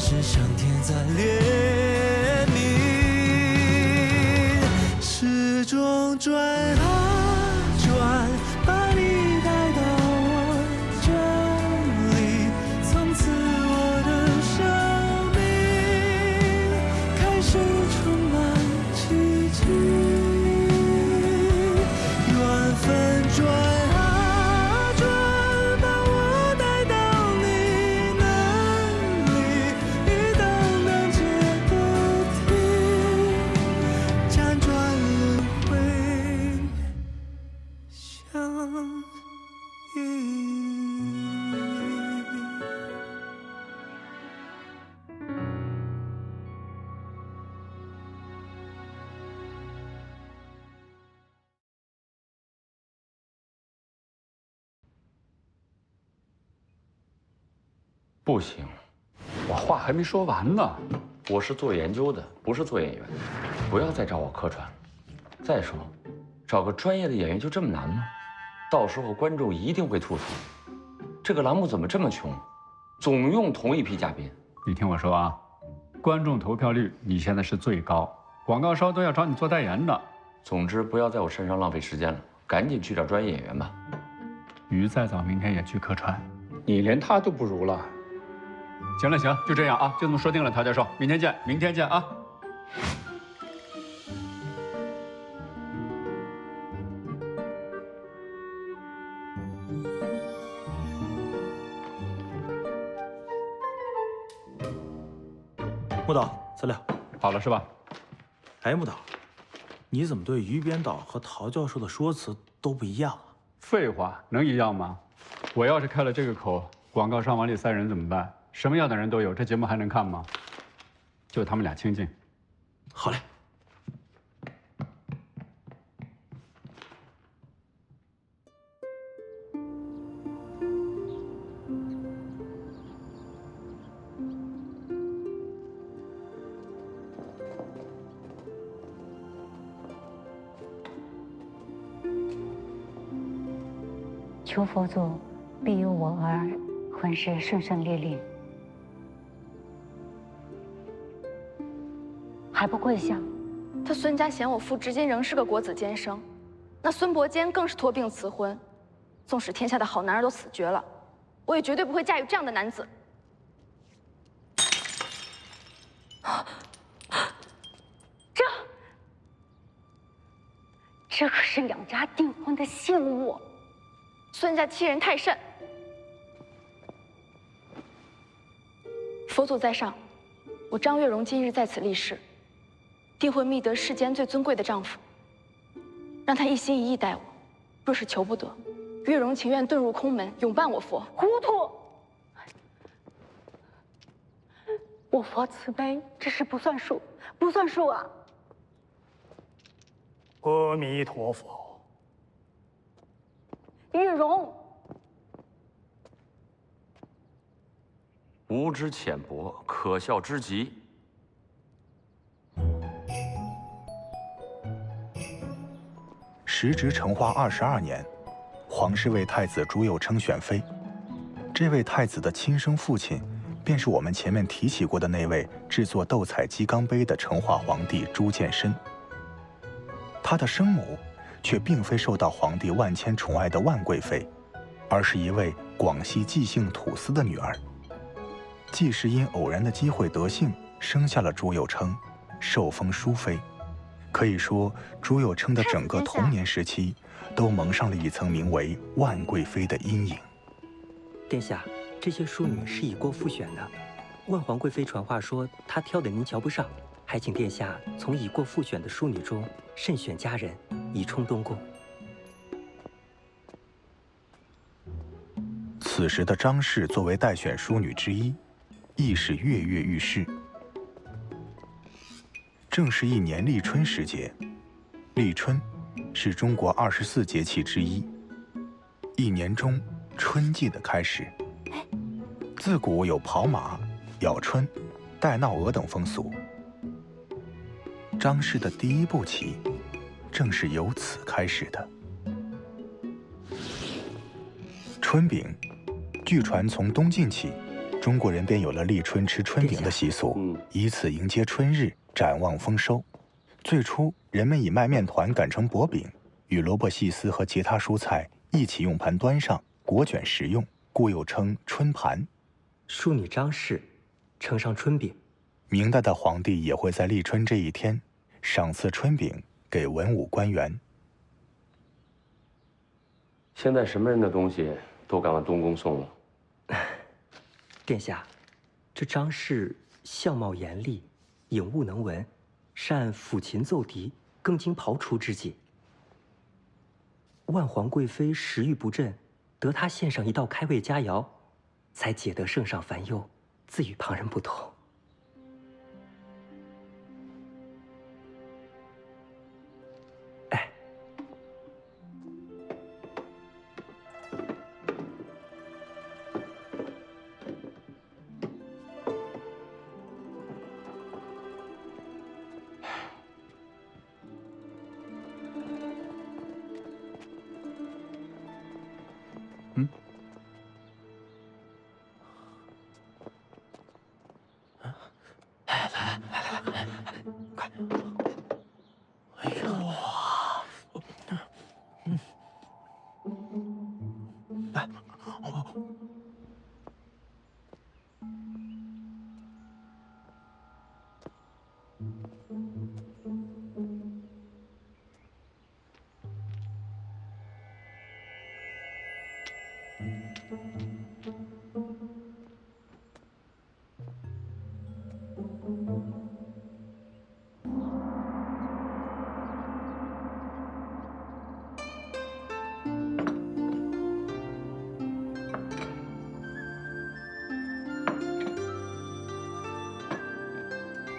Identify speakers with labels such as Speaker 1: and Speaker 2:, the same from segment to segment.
Speaker 1: 是上天在怜悯，时钟转啊转，把你带到我这里，从此我的生命开始充满奇迹，缘分转啊转，把我带到你那里，一档档接的题，辗转轮回相依。
Speaker 2: 不行，我话还没说完呢。我是做研究的，不是做演员的，不要再找我客串了。再说，找个专业的演员就这么难吗？到时候观众一定会吐槽，这个栏目怎么这么穷，总用同一批嘉宾。
Speaker 3: 你听我说啊，观众投票率你现在是最高，广告商都要找你做代言的。
Speaker 2: 总之，不要在我身上浪费时间了，赶紧去找专业演员吧。
Speaker 3: 鱼再早明天也去客串。
Speaker 4: 你连他都不如了。
Speaker 3: 行了行，就这样啊，就这么说定了，陶教授，明天见，明天见啊。
Speaker 5: 木导，资料
Speaker 3: 好了是吧？
Speaker 5: 哎，木导，你怎么对于编导和陶教授的说辞都不一样啊？
Speaker 3: 废话，能一样吗？我要是开了这个口，广告商往里塞人怎么办？什么样的人都有，这节目还能看吗？就他们俩清静。
Speaker 5: 好嘞。
Speaker 6: 求佛祖庇佑我儿婚事顺顺利利。还不跪下？
Speaker 7: 他孙家嫌我父至今仍是个国子监生，那孙伯坚更是托病辞婚。纵使天下的好男儿都死绝了，我也绝对不会嫁与这样的男子。
Speaker 6: 这可是两家订婚的信物。
Speaker 7: 孙家欺人太甚。佛祖在上，我张月容今日在此立誓，定会觅得世间最尊贵的丈夫，让他一心一意待我。若是求不得，月容情愿遁入空门，永伴我佛。
Speaker 6: 糊涂！我佛慈悲，这事不算数，不算数啊！
Speaker 4: 阿弥陀佛。
Speaker 6: 玉容，
Speaker 2: 无知浅薄，可笑之极。
Speaker 8: 时值成化22年，皇室为太子朱佑称选妃。这位太子的亲生父亲，便是我们前面提起过的那位制作斗彩鸡缸杯的成化皇帝朱见深。他的生母却并非受到皇帝万千宠爱的万贵妃，而是一位广西纪姓土司的女儿。季氏因偶然的机会得幸生下了朱佑称，受封淑妃。可以说，朱佑称的整个童年时期都蒙上了一层名为万贵妃的阴影。
Speaker 9: 殿下，这些淑女是已过复选的，万皇贵妃传话说她挑的您瞧不上，还请殿下从已过复选的淑女中慎选佳人，以充东宫。
Speaker 8: 此时的张氏作为待选淑女之一，亦是跃跃欲试。正是一年立春时节，立春是中国24节气之一，一年中春季的开始。自古有跑马、咬春、戴闹鹅等风俗。张氏的第一步棋，正是由此开始的。春饼，据传从东晋起，中国人便有了立春吃春饼的习俗，以此迎接春日，展望丰收。最初，人们以麦面团擀成薄饼，与萝卜细丝和其他蔬菜一起用盘端上，裹卷食用，故又称春盘。
Speaker 9: 淑女张氏呈上春饼。
Speaker 8: 明代的皇帝也会在立春这一天赏赐春饼给文武官员。
Speaker 2: 现在什么人的东西都敢往东宫送了？
Speaker 9: 殿下，这张氏相貌严厉，颖悟能文，善抚琴奏笛，更经庖厨之技。万皇贵妃食欲不振，得他献上一道开胃佳肴，才解得圣上烦忧，自与旁人不同。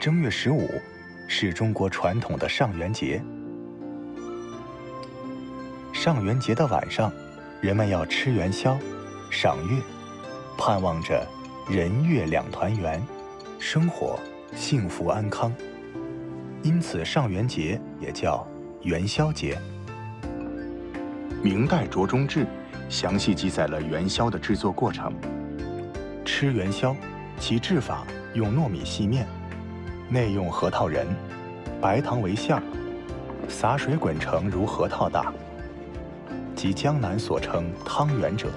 Speaker 8: 正月15是中国传统的上元节。上元节的晚上，人们要吃元宵、赏月，盼望着人月两团圆，生活幸福安康。因此，上元节也叫元宵节。明代《卓中志》详细记载了元宵的制作过程。吃元宵，其制法用糯米细面，内用核桃仁，白糖为馅儿，撒水滚成如核桃大，即江南所称汤圆者。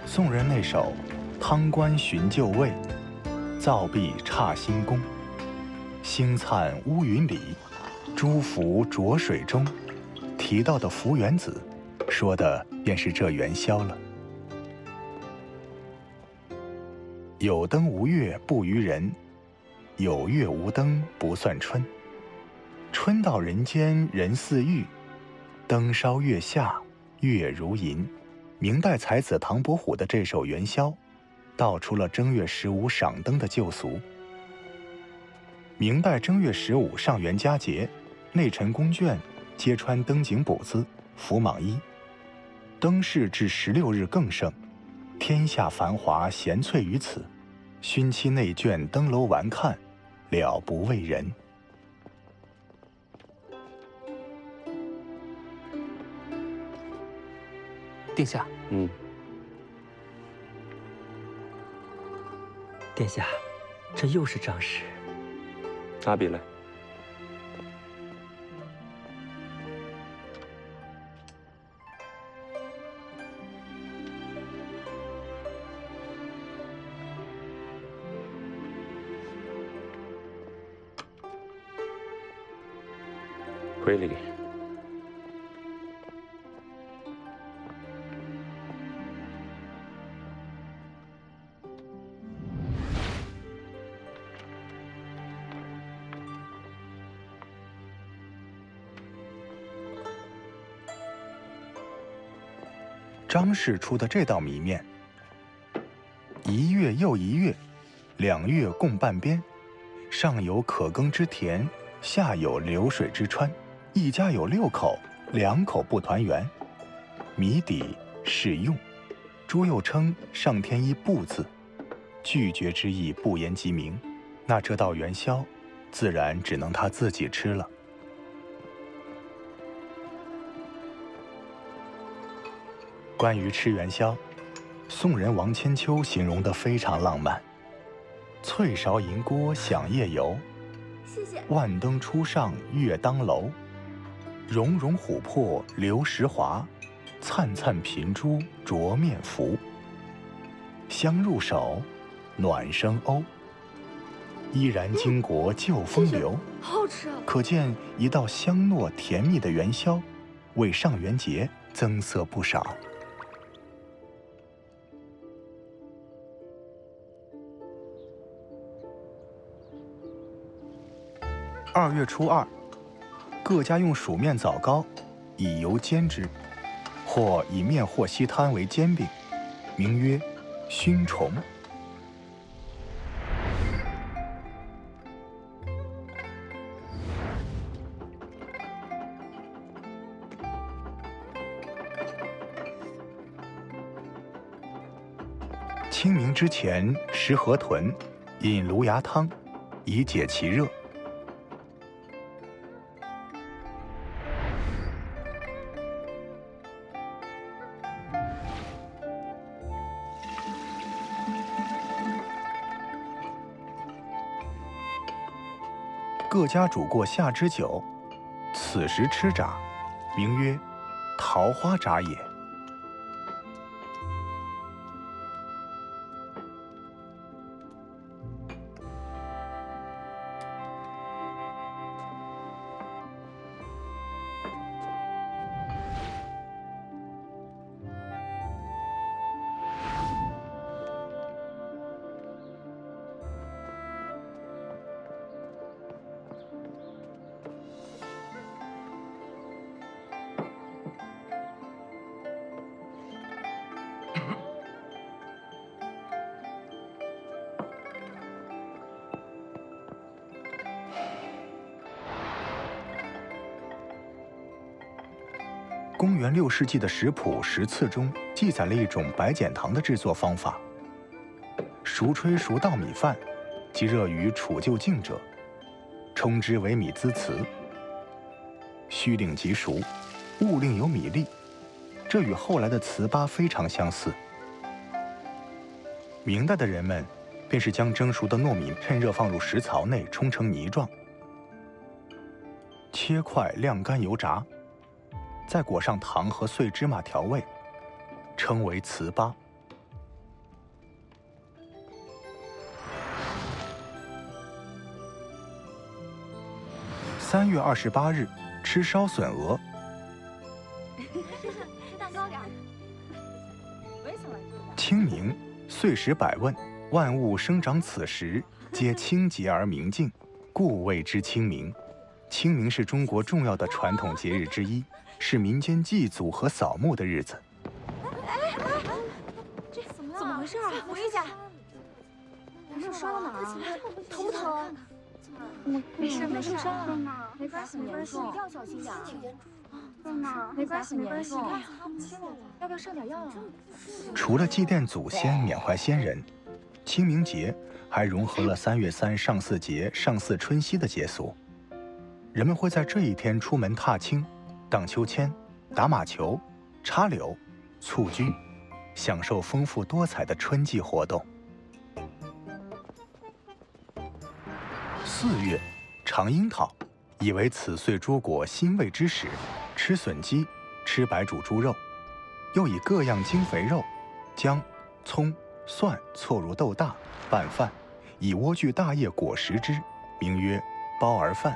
Speaker 8: 宋人那首《汤官寻旧味》，灶壁插新宫，星灿乌云里，朱浮浊水中，提到的福元子，说的便是这元宵了。有灯无月不娱人，有月无灯不算春。春到人间人似玉，灯烧月下月如银。明代才子唐伯虎的这首元宵，道出了正月15赏灯的旧俗。明代正月15上元佳节，内臣宫眷皆穿灯景补子、服蟒衣。灯饰至16日更盛，天下繁华闲萃于此。熏漆内卷登楼玩看，了不为人。
Speaker 10: 殿下，
Speaker 9: 殿下，这又是张氏。
Speaker 2: 拿笔来。回礼。
Speaker 8: 张氏出的这道谜面：一月又一月，两月共半边，上有可耕之田，下有流水之川。一家有6口，2口不团圆。谜底是用，朱又称上添一不字，拒绝之意不言即明。那这道元宵，自然只能他自己吃了。关于吃元宵，宋人王千秋形容得非常浪漫。翠勺银锅响夜游，
Speaker 10: 谢谢。
Speaker 8: 万灯初上月当楼，融融琥珀流石华，灿灿频珠着面浮。香入手，暖生瓯，依然巾帼旧风流。
Speaker 10: 好好吃啊！
Speaker 8: 可见一道香糯甜蜜的元宵，为上元节增色不少。2月初2，各家用薯面枣糕，以油煎之，或以面和稀摊为煎饼，名曰熏虫。清明之前食河豚，饮芦芽汤，以解其热。各家煮过夏之酒，此时吃炸，名曰桃花炸也。公元6世纪的食谱《食次》中记载了一种白碱糖的制作方法。熟炊熟稻米饭，即热于储就净者，冲之为米滋糍。须令即熟，勿令有米粒，这与后来的糍粑非常相似。明代的人们便是将蒸熟的糯米趁热放入食槽内冲成泥状，切块晾干油炸，再裹上糖和碎芝麻调味，称为糍粑。3月28日吃烧笋鹅。
Speaker 10: 蛋糕点。
Speaker 8: 清明，岁时百问，万物生长此时，皆清洁而明净，故谓之清明。清明是中国重要的传统节日之一，是民间祭祖和扫墓的日子。
Speaker 10: 这怎么回事啊？回一下。是摔到哪儿啊？疼不疼啊？没事没事，没关系，没关系，一定要小心点。没关系没关系，要不要上点药啊？
Speaker 8: 除了祭奠祖先、缅怀先人，清明节还融合了3月3上巳节、上巳春夕的节俗。人们会在这一天出门踏青、荡秋千、打马球、插柳、蹴鞠，享受丰富多彩的春季活动。4月，尝樱桃，以为此岁诸果欣慰之时，吃笋鸡，吃白煮猪肉，又以各样精肥肉、姜、葱、蒜错入豆大拌饭，以莴苣大叶裹食之，名曰包儿饭。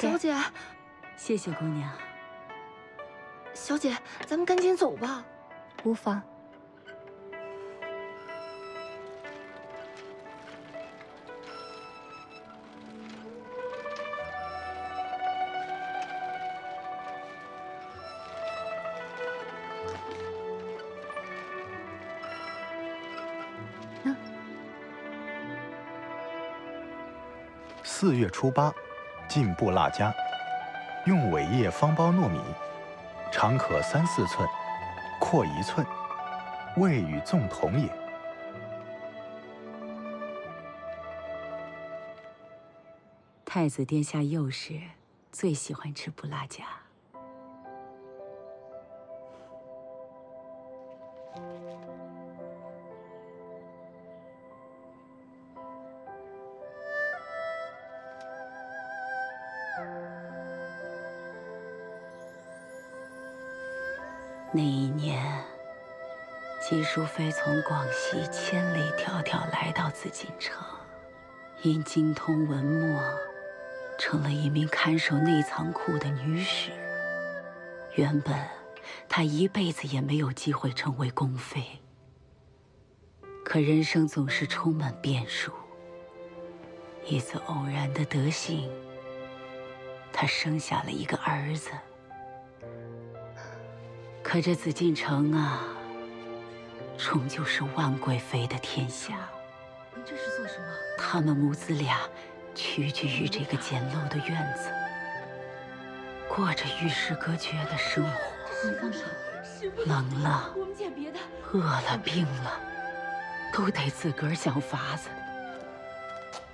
Speaker 10: 小姐，
Speaker 6: 谢谢姑娘。
Speaker 10: 小姐，咱们赶紧走吧。
Speaker 6: 无妨。
Speaker 8: 4月初8，进布蜡家，用苇叶方包糯米，长可3、4寸，阔1寸，味与粽同也。
Speaker 6: 太子殿下幼时最喜欢吃布拉夹。那一年，姬淑妃从广西千里迢迢来到紫禁城，因精通文墨，成了一名看守内藏库的女史。原本，她一辈子也没有机会成为宫妃。可人生总是充满变数。一次偶然的得幸，她生下了一个儿子。可这紫禁城啊，终究是万贵妃的天下。
Speaker 10: 您这是做什么？
Speaker 6: 他们母子俩屈居于这个简陋的院子，过着与世隔绝的生活。
Speaker 10: 你放手，
Speaker 6: 冷了，
Speaker 10: 我们捡别的。
Speaker 6: 饿了，病了，都得自个儿想法子。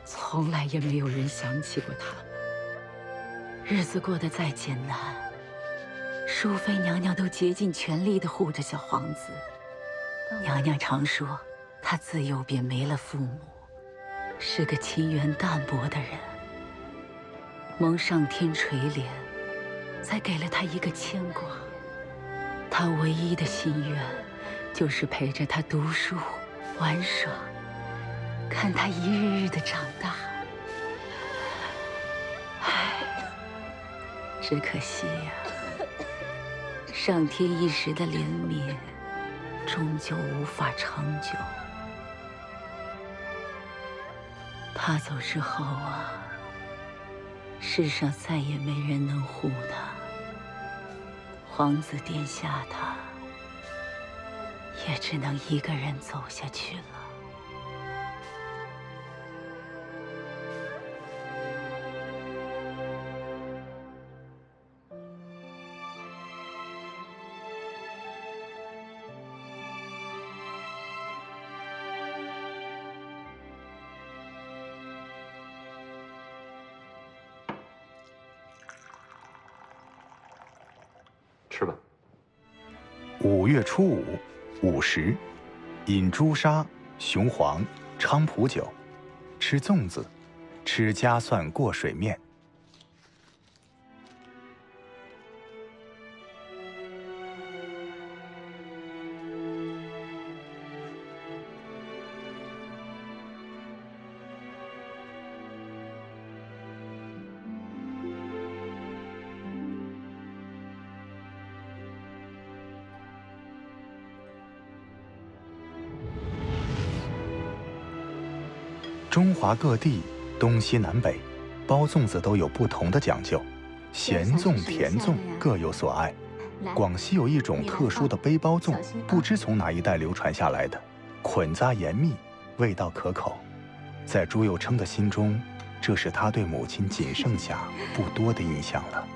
Speaker 6: 从来也没有人想起过他们。日子过得再艰难，淑妃娘娘都竭尽全力地护着小皇子。娘娘常说，他自幼便没了父母，是个亲缘淡薄的人。蒙上天垂怜，才给了他一个牵挂。他唯一的心愿，就是陪着他读书、玩耍，看他一日日的长大。唉，只可惜呀，上天一时的怜悯，终究无法长久。他走之后啊，世上再也没人能护他。皇子殿下他，也只能一个人走下去了。
Speaker 2: 吃吧。
Speaker 8: 5月初5，午时，饮朱砂、雄黄、菖蒲酒，吃粽子，吃夹蒜过水面。中华各地东西南北，包粽子都有不同的讲究，咸粽、甜粽各有所爱。广西有一种特殊的背包粽，不知从哪一代流传下来的，捆扎严密，味道可口。在朱佑樘的心中，这是他对母亲仅剩下不多的印象了。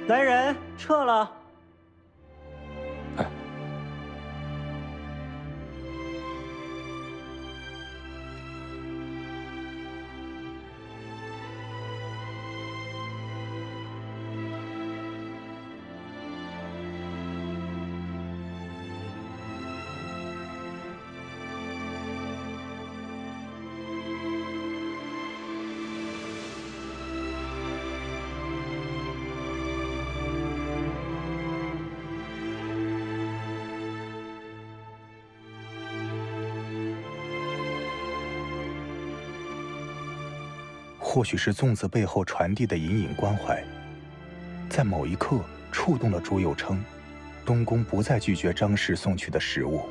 Speaker 9: 来人，撤了。
Speaker 8: 或许是粽子背后传递的隐隐关怀，在某一刻触动了朱佑称，东宫不再拒绝张氏送去的食物。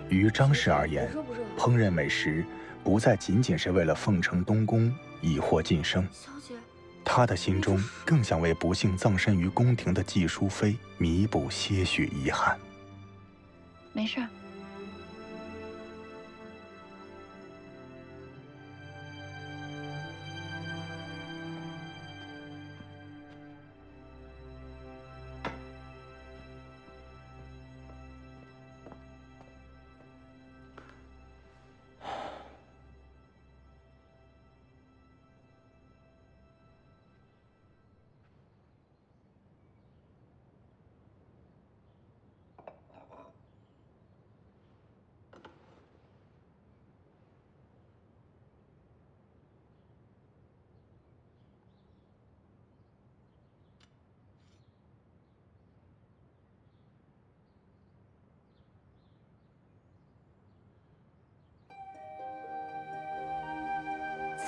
Speaker 8: 于张氏而言，烹饪美食不再仅仅是为了奉承东宫以获晋升，他的心中更想为不幸葬身于宫廷的季淑妃弥补些许遗憾。
Speaker 7: 没事儿。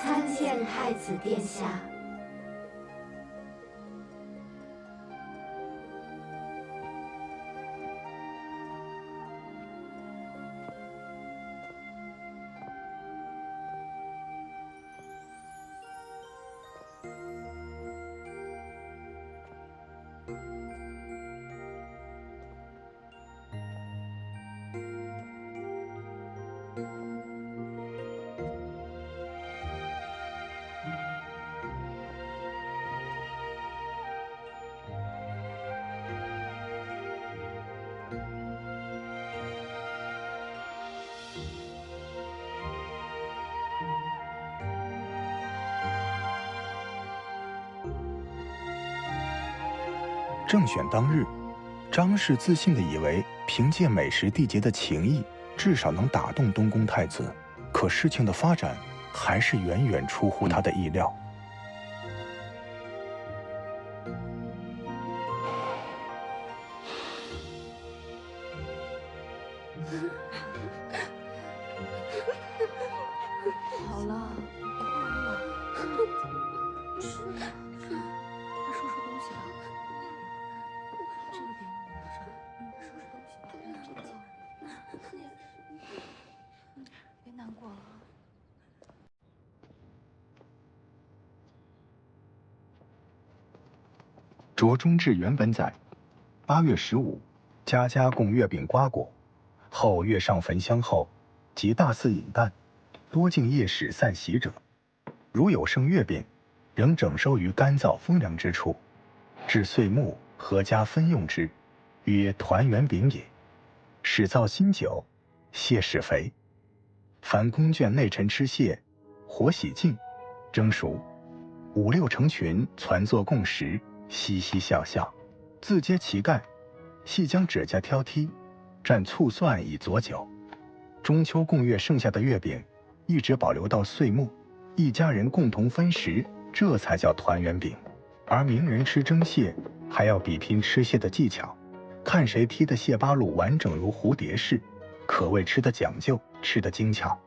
Speaker 10: 参见太子殿下。
Speaker 8: 正选当日，张氏自信地以为凭借美食缔结的情谊，至少能打动东宫太子。可事情的发展还是远远出乎他的意料。
Speaker 10: 好了，快了，是的，快收拾东西吧。这个别往我身上，收拾东西。别难过了。
Speaker 8: 着中志原本载：8月15，家家供月饼瓜果，后月上焚香后，即大肆饮啖，多敬夜使散席者。如有剩月饼，仍整收于干燥风凉之处，至岁暮合家分用之，曰团圆饼也。始造新酒，蟹始肥。凡宫眷内臣吃蟹，火洗净，蒸熟，5、6成群，攒坐共食，嘻嘻笑笑。自揭其盖，细将指甲挑剔，蘸醋蒜以佐酒。中秋供月剩下的月饼，一直保留到岁末，一家人共同分食，这才叫团圆饼。而名人吃蒸蟹，还要比拼吃蟹的技巧，看谁剔的蟹八路完整如蝴蝶式，可谓吃得讲究，吃得精巧。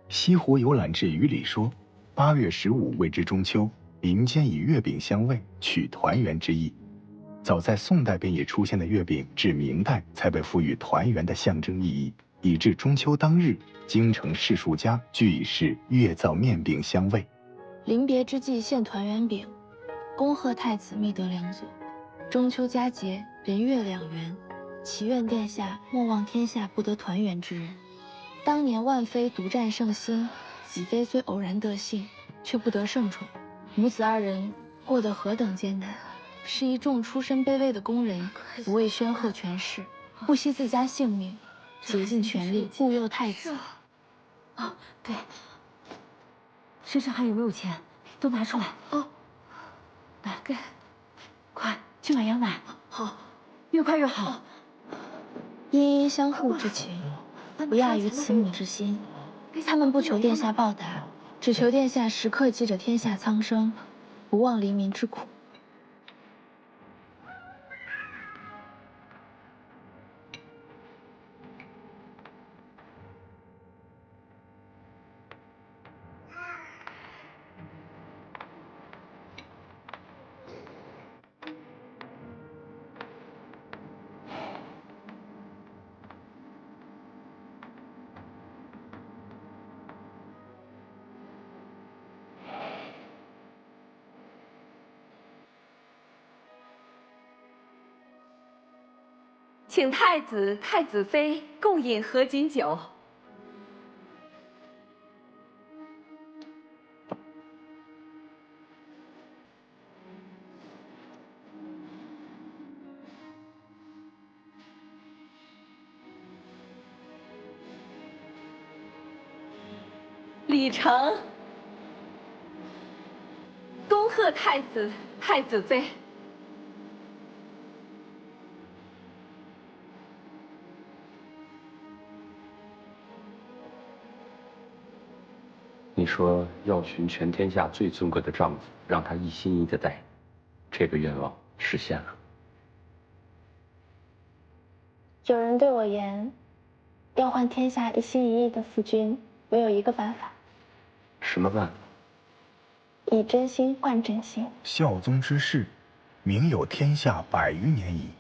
Speaker 8: 西湖游览志语里说，8月15谓之中秋，民间以月饼相慰，取团圆之意。早在宋代便已出现的月饼，至明代才被赋予团圆的象征意义，以至中秋当日，京城士庶家俱以是月造面饼相慰。
Speaker 7: 临别之际献团圆饼，恭贺太子觅得良佐。中秋佳节，人月两圆，祈愿殿下莫忘天下不得团圆之人。当年万妃独占圣心，喜妃虽偶然得幸，却不得圣宠，母子二人过得何等艰难。是一众出身卑微的宫人，不为宣赫权势，不惜自家性命，竭尽全力护佑太子。
Speaker 10: 啊，对，身上还有没有钱？都拿出来。哦，来，给，快去买羊奶。好，越快越好。
Speaker 7: 殷殷相护之情，不亚于慈母之心。他们不求殿下报答，只求殿下时刻记着天下苍生，不忘黎民之苦。
Speaker 11: 请太子、太子妃共饮合卺酒。礼成，恭贺太子、太子妃。
Speaker 2: 你说要寻全天下最尊贵的丈夫，让他一心一意的待你，这个愿望实现了。
Speaker 7: 有人对我言，要换天下一心一意的夫君，唯有一个办法。
Speaker 2: 什么办法？
Speaker 7: 以真心换真心。
Speaker 8: 孝宗之世，名有天下100余年矣。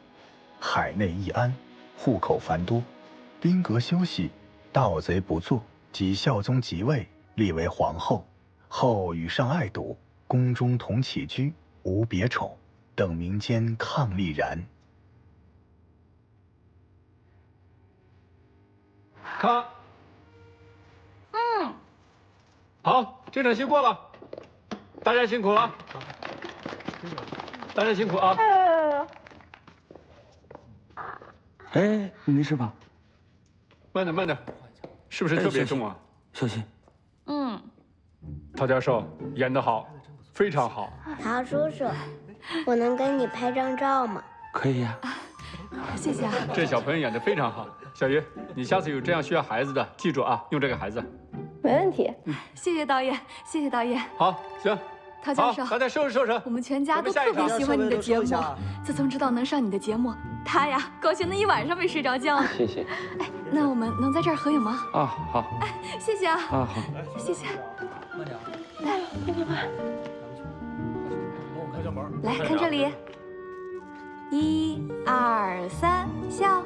Speaker 8: 海内易安，户口繁多，宾阁休息，盗贼不作。及孝宗即位，立为皇后，后与上爱笃，宫中同起居，无别宠，等民间伉俪然。
Speaker 3: 看。好，这场戏过了，大家辛苦了，大家辛苦啊！
Speaker 2: 哎，你没事吧？
Speaker 3: 慢点，慢点，是不是特别重啊？
Speaker 2: 小心。
Speaker 3: 陶教授演得好，非常好。
Speaker 10: 陶叔叔，我能跟你拍张照吗？
Speaker 2: 可以呀。
Speaker 11: 谢谢啊。
Speaker 3: 这小朋友演得非常好，小鱼，你下次有这样需要孩子的，记住啊，用这个孩子。
Speaker 7: 没问题。
Speaker 11: 谢谢导演，谢谢导演。
Speaker 3: 好，行。
Speaker 11: 陶教授，
Speaker 3: 大家收拾收拾。
Speaker 11: 我们全家都特别喜欢你的节目。自从知道能上你的节目，他呀高兴的一晚上没睡着觉。
Speaker 2: 谢谢。
Speaker 11: 哎，那我们能在这儿合影吗？
Speaker 2: 啊，好。
Speaker 11: 哎，谢谢啊。
Speaker 2: 啊，好。
Speaker 11: 谢谢。
Speaker 5: 慢点。
Speaker 7: 来，快。
Speaker 5: 帮我开下门。
Speaker 11: 来看这里。1、2、3，笑。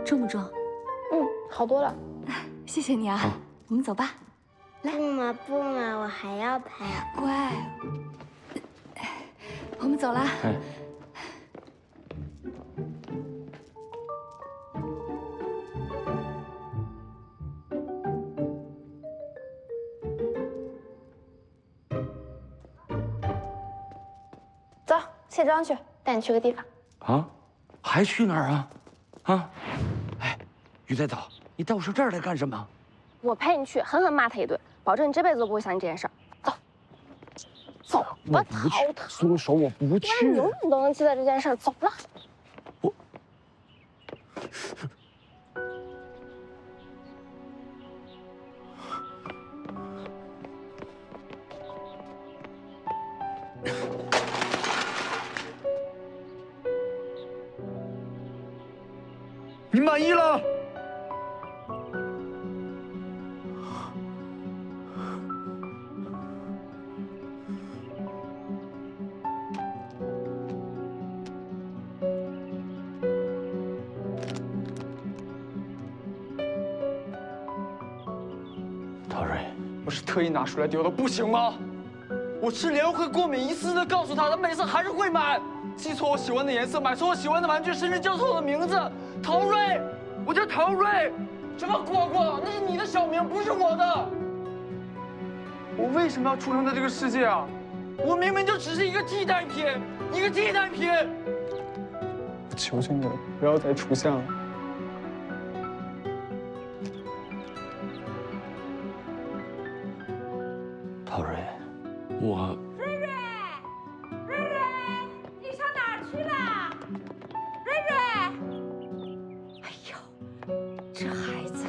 Speaker 11: 重不重？
Speaker 7: 好多了。
Speaker 11: 谢谢你啊。我们走吧。
Speaker 10: 不嘛不嘛，我还要拍。
Speaker 11: 乖。我们走啦。
Speaker 7: 走，卸妆去，带你去个地方。
Speaker 2: 啊？还去哪儿啊？啊？哎，于代导，你带我上这儿来干什么？
Speaker 7: 我陪你去，狠狠骂他一顿，保证你这辈子都不会想起这件事儿。走，走吧，
Speaker 2: 我不去，松手，我不去。
Speaker 7: 你永远都能记得这件事儿。走了。
Speaker 2: 我。
Speaker 1: 你满意了？
Speaker 2: 陶瑞，
Speaker 1: 我是特意拿出来丢的，不行吗？我吃莲会过敏，一次次的告诉他，他每次还是会买。记错我喜欢的颜色，买错我喜欢的玩具，甚至叫错我的名字。陶瑞，我叫陶瑞。什么果果？那是你的小名，不是我的。我为什么要出生在这个世界啊？我明明就只是一个替代品，一个替代品。求求你了，不要再出现了。
Speaker 2: 陶瑞，我。
Speaker 11: 瑞瑞，你上哪儿去了？瑞瑞，哎呦，这孩子。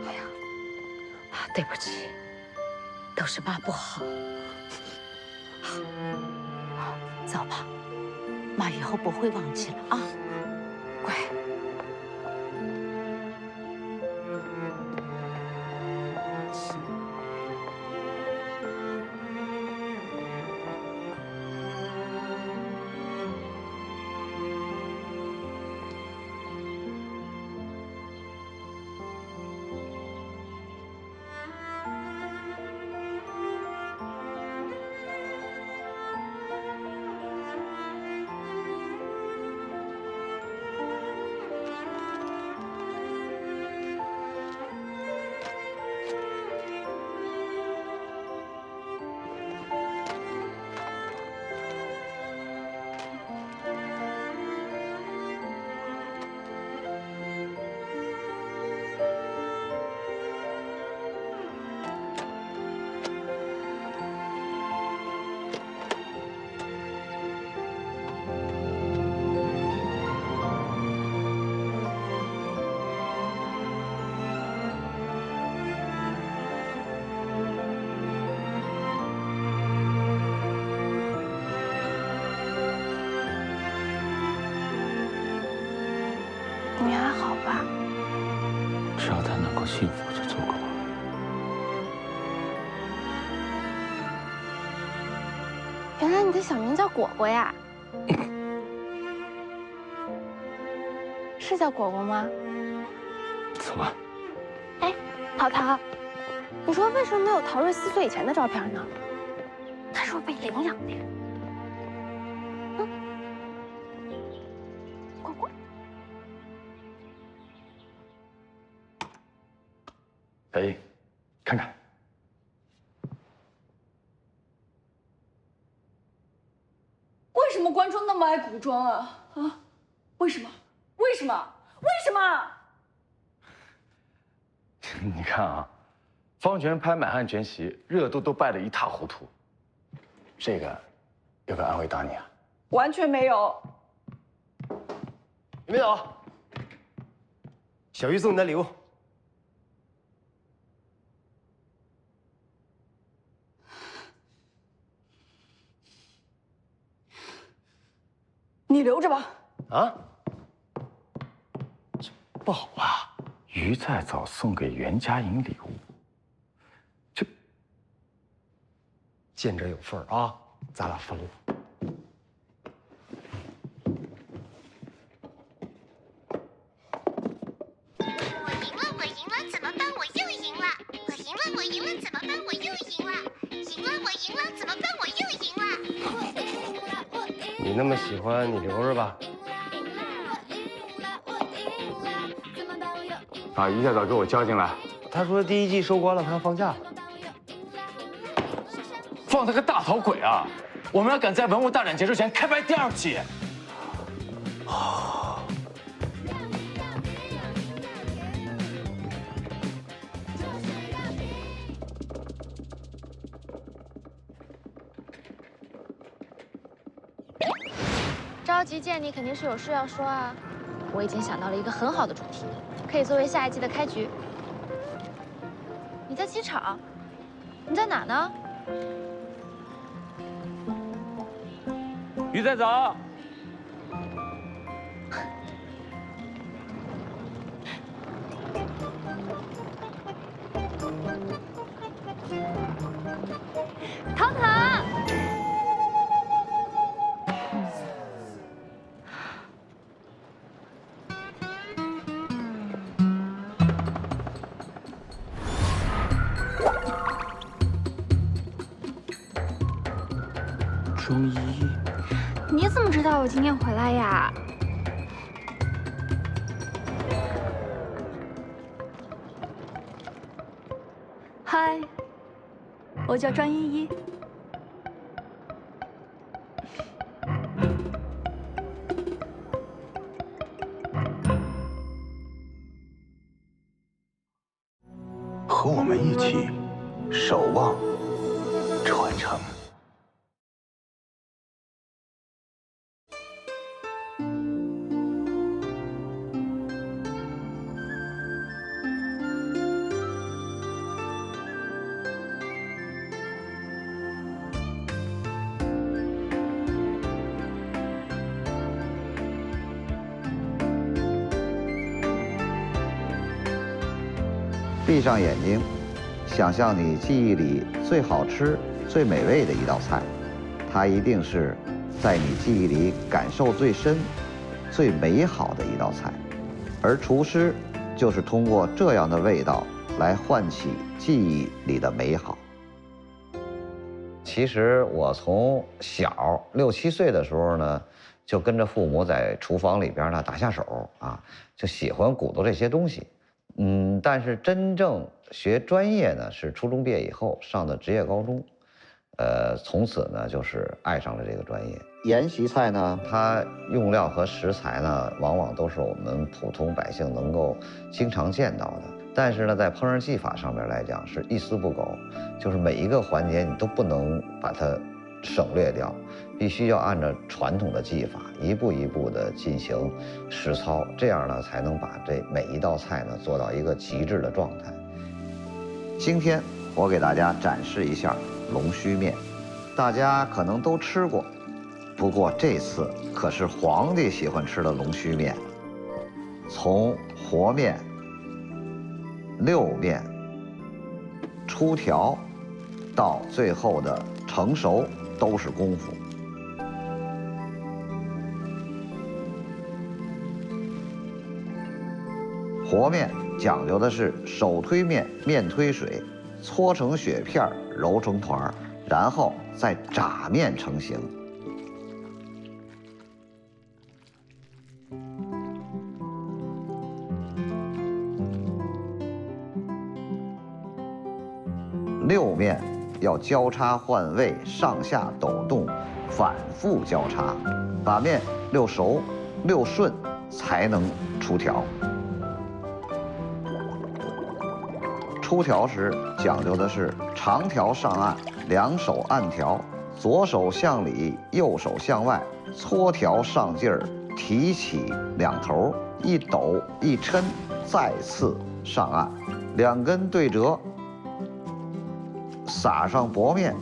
Speaker 11: 哎呀，对不起，都是妈不好。走吧，妈以后不会忘记了啊，乖。
Speaker 2: 只要他能够幸福就足够了。
Speaker 10: 原来你的小名叫果果呀？是叫果果吗？
Speaker 2: 怎么？
Speaker 10: 哎，淘淘，你说为什么没有陶瑞4岁以前的照片呢？他是不是被领养的呀？嗯，果果。
Speaker 2: 哎，看看。
Speaker 7: 为什么观众那么爱古装啊？啊，为什么？为什么？为什么？
Speaker 2: 你看啊，方权拍《满汉全席》，热度都败得一塌糊涂。这个有没有安慰到你啊？
Speaker 7: 完全没有。
Speaker 12: 李明导，小鱼送你的礼物。
Speaker 7: 你留着吧。
Speaker 12: 啊？
Speaker 2: 这不好吧？于再早送给袁佳莹礼物，这
Speaker 12: 见者有份啊，咱俩分了。
Speaker 10: 我赢了，怎么办？我又赢了！我赢了，怎么办？我又赢了！赢了，怎么办？我又赢了！
Speaker 12: 你那么喜欢，你留着吧。
Speaker 2: 把于再早给我叫进来。
Speaker 12: 他说第1季收官了，他要放假了。
Speaker 2: 放他个大头鬼啊！我们要赶在文物大展结束前开拍第2季。
Speaker 10: 着急见你肯定是有事要说啊。我已经想到了一个很好的主题，可以作为下一季的开局。你在机场？你在哪呢？
Speaker 2: 于再早。
Speaker 10: 淘淘。
Speaker 2: 庄依依，
Speaker 10: 你怎么知道我今天回来呀？
Speaker 7: 嗨，我叫张依依。
Speaker 8: 和我们一起守望传承。
Speaker 13: 闭上眼睛，想象你记忆里最好吃、最美味的一道菜，它一定是在你记忆里感受最深、最美好的一道菜。而厨师就是通过这样的味道来唤起记忆里的美好。其实我从小6、7岁的时候呢，就跟着父母在厨房里边呢打下手啊，就喜欢鼓捣这些东西。但是真正学专业呢，是初中毕业以后上的职业高中，从此呢就是爱上了这个专业。宴席菜呢，它用料和食材呢，往往都是我们普通百姓能够经常见到的。但是呢，在烹饪技法上面来讲，是一丝不苟，就是每一个环节你都不能把它省略掉，必须要按照传统的技法，一步一步的进行实操，这样呢才能把这每一道菜呢做到一个极致的状态。今天我给大家展示一下龙须面，大家可能都吃过，不过这次可是皇帝喜欢吃的龙须面。从和面、6面出条，到最后的成熟都是功夫。和面讲究的是手推面，面推水，搓成雪片，揉成团，然后再炸面成型。6面要交叉换位，上下抖动，反复交叉，把面溜熟、溜顺，才能出条。出条时讲究的是长条上岸，两手按条，左手向里，右手向外，搓条上劲儿，提起两头，一抖一抻，再次上岸，两根对折，撒上薄面，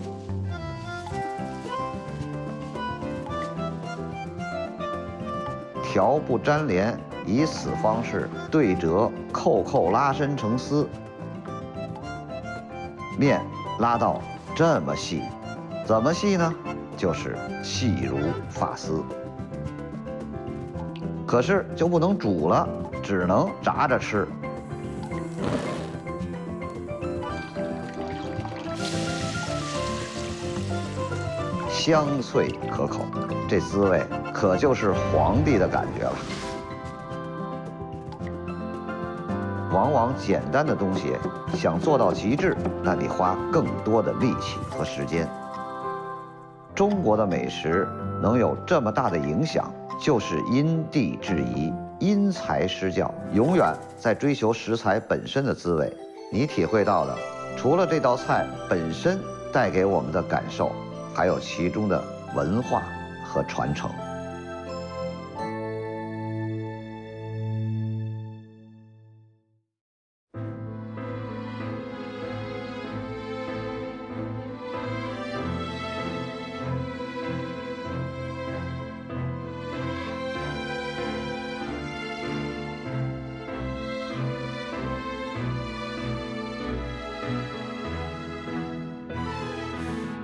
Speaker 13: 条不粘连，以此方式对折扣拉伸成丝。面拉到这么细，怎么细呢？就是细如发丝。可是就不能煮了，只能炸着吃。香脆可口，这滋味可就是皇帝的感觉了。往往简单的东西想做到极致，那得花更多的力气和时间。中国的美食能有这么大的影响，就是因地制宜，因材施教，永远在追求食材本身的滋味。你体会到的，除了这道菜本身带给我们的感受，还有其中的文化和传承。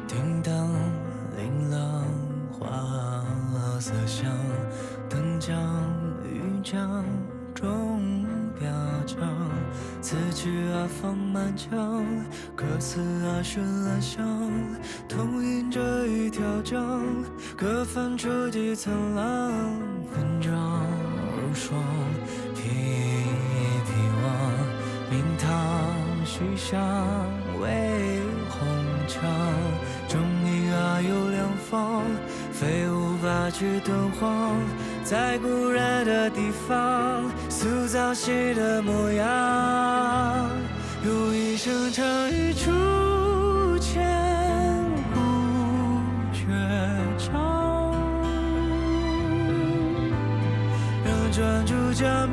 Speaker 1: 叮当琳琅花色香，灯将玉浆钟表彰。此曲放满腔，歌词顺香，同饮着一条江，各泛出几层浪，分装如霜，披望，明堂徐香为红墙。钟鸣有两方，非无法去敦煌，在故人的地方塑造戏的模样。有一声长语出千古绝唱，让专注将